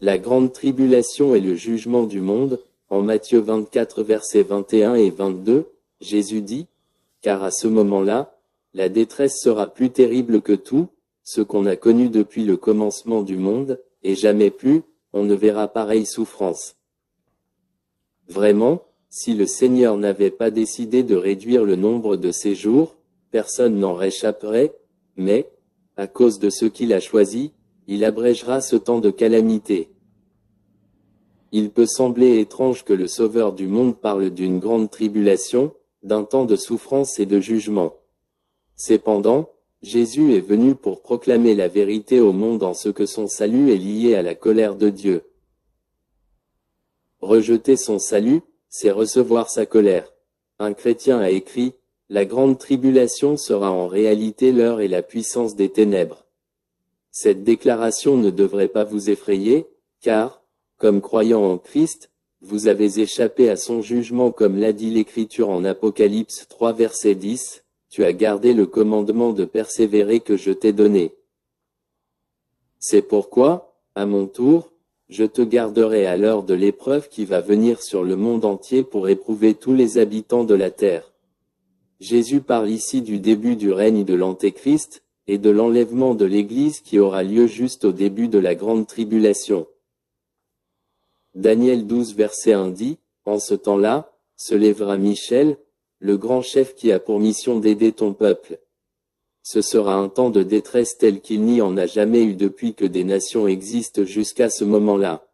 La grande tribulation et le jugement du monde, en Matthieu 24 versets 21 et 22, Jésus dit, « Car à ce moment-là, la détresse sera plus terrible que tout, ce qu'on a connu depuis le commencement du monde, et jamais plus, on ne verra pareille souffrance. » Vraiment, si le Seigneur n'avait pas décidé de réduire le nombre de ses jours, personne n'en réchapperait, mais, à cause de ce qu'il a choisi, il abrégera ce temps de calamité. Il peut sembler étrange que le Sauveur du monde parle d'une grande tribulation, d'un temps de souffrance et de jugement. Cependant, Jésus est venu pour proclamer la vérité au monde en ce que son salut est lié à la colère de Dieu. Rejeter son salut, c'est recevoir sa colère. Un chrétien a écrit, « La grande tribulation sera en réalité l'heure et la puissance des ténèbres. » Cette déclaration ne devrait pas vous effrayer, car, comme croyant en Christ, vous avez échappé à son jugement comme l'a dit l'Écriture en Apocalypse 3 verset 10, « Tu as gardé le commandement de persévérer que je t'ai donné. » C'est pourquoi, à mon tour, je te garderai à l'heure de l'épreuve qui va venir sur le monde entier pour éprouver tous les habitants de la terre. Jésus parle ici du début du règne de l'Antéchrist, et de l'enlèvement de l'Église qui aura lieu juste au début de la grande tribulation. Daniel 12 verset 1 dit, « En ce temps-là, se lèvera Michel, le grand chef qui a pour mission d'aider ton peuple. Ce sera un temps de détresse tel qu'il n'y en a jamais eu depuis que des nations existent jusqu'à ce moment-là.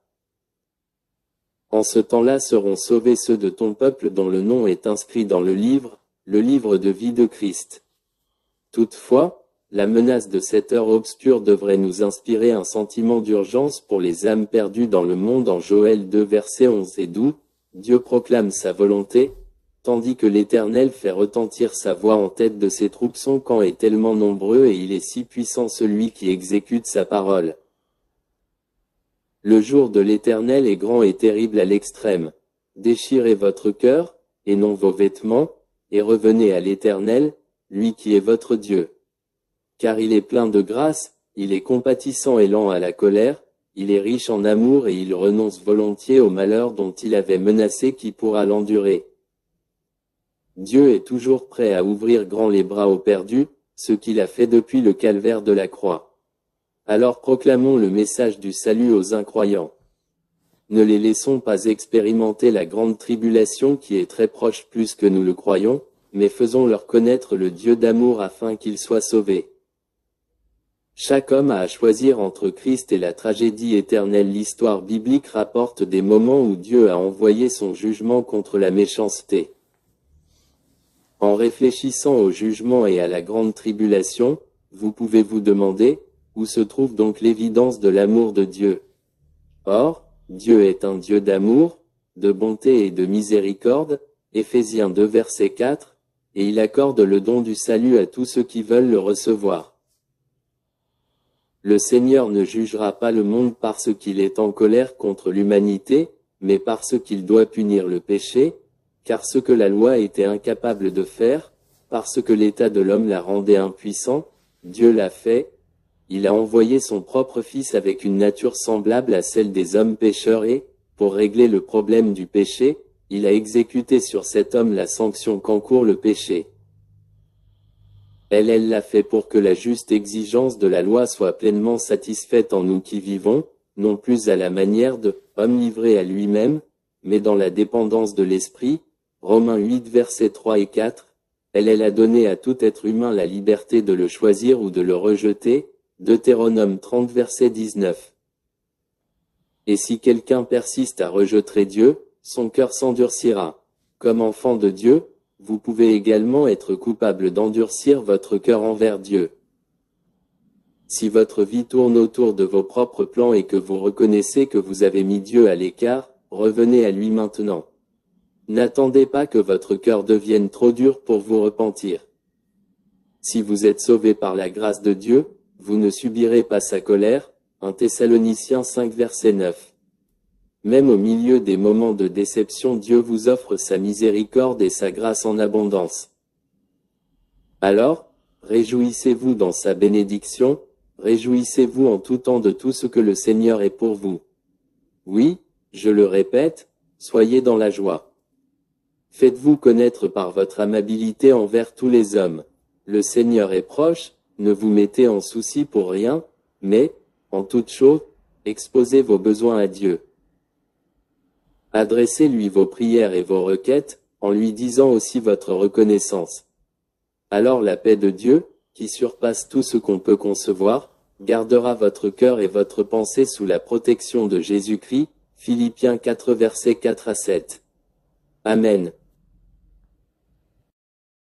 En ce temps-là seront sauvés ceux de ton peuple dont le nom est inscrit dans le livre de vie de Christ. » Toutefois, la menace de cette heure obscure devrait nous inspirer un sentiment d'urgence pour les âmes perdues dans le monde en Joël 2 versets 11 et 12, Dieu proclame sa volonté, tandis que l'Éternel fait retentir sa voix en tête de ses troupes. Son camp est tellement nombreux et il est si puissant celui qui exécute sa parole. Le jour de l'Éternel est grand et terrible à l'extrême. Déchirez votre cœur, et non vos vêtements, et revenez à l'Éternel, lui qui est votre Dieu. Car il est plein de grâce, il est compatissant et lent à la colère, il est riche en amour et il renonce volontiers au malheur dont il avait menacé qui pourra l'endurer. Dieu est toujours prêt à ouvrir grand les bras aux perdus, ce qu'il a fait depuis le calvaire de la croix. Alors proclamons le message du salut aux incroyants. Ne les laissons pas expérimenter la grande tribulation qui est très proche plus que nous le croyons, mais faisons-leur connaître le Dieu d'amour afin qu'ils soient sauvés. Chaque homme a à choisir entre Christ et la tragédie éternelle. L'histoire biblique rapporte des moments où Dieu a envoyé son jugement contre la méchanceté. En réfléchissant au jugement et à la grande tribulation, vous pouvez vous demander, où se trouve donc l'évidence de l'amour de Dieu? Or, Dieu est un Dieu d'amour, de bonté et de miséricorde, Éphésiens 2 verset 4, et il accorde le don du salut à tous ceux qui veulent le recevoir. Le Seigneur ne jugera pas le monde parce qu'il est en colère contre l'humanité, mais parce qu'il doit punir le péché, car ce que la loi était incapable de faire, parce que l'état de l'homme la rendait impuissant, Dieu l'a fait. Il a envoyé son propre Fils avec une nature semblable à celle des hommes pécheurs et, pour régler le problème du péché, il a exécuté sur cet homme la sanction qu'encourt le péché. Elle l'a fait pour que la juste exigence de la loi soit pleinement satisfaite en nous qui vivons, non plus à la manière de homme livré à lui-même, mais dans la dépendance de l'Esprit. Romains 8 versets 3 et 4. Elle a donné à tout être humain la liberté de le choisir ou de le rejeter. Deutéronome 30 verset 19. Et si quelqu'un persiste à rejeter Dieu, son cœur s'endurcira. Comme enfant de Dieu, vous pouvez également être coupable d'endurcir votre cœur envers Dieu. Si votre vie tourne autour de vos propres plans et que vous reconnaissez que vous avez mis Dieu à l'écart, revenez à lui maintenant. N'attendez pas que votre cœur devienne trop dur pour vous repentir. Si vous êtes sauvé par la grâce de Dieu, vous ne subirez pas sa colère. 1 Thessaloniciens 5 verset 9. Même au milieu des moments de déception, Dieu vous offre sa miséricorde et sa grâce en abondance. Alors, réjouissez-vous dans sa bénédiction, réjouissez-vous en tout temps de tout ce que le Seigneur est pour vous. Oui, je le répète, soyez dans la joie. Faites-vous connaître par votre amabilité envers tous les hommes. Le Seigneur est proche, ne vous mettez en souci pour rien, mais, en toute chose, exposez vos besoins à Dieu. Adressez-lui vos prières et vos requêtes, en lui disant aussi votre reconnaissance. Alors la paix de Dieu, qui surpasse tout ce qu'on peut concevoir, gardera votre cœur et votre pensée sous la protection de Jésus-Christ. Philippiens 4 versets 4 à 7. Amen.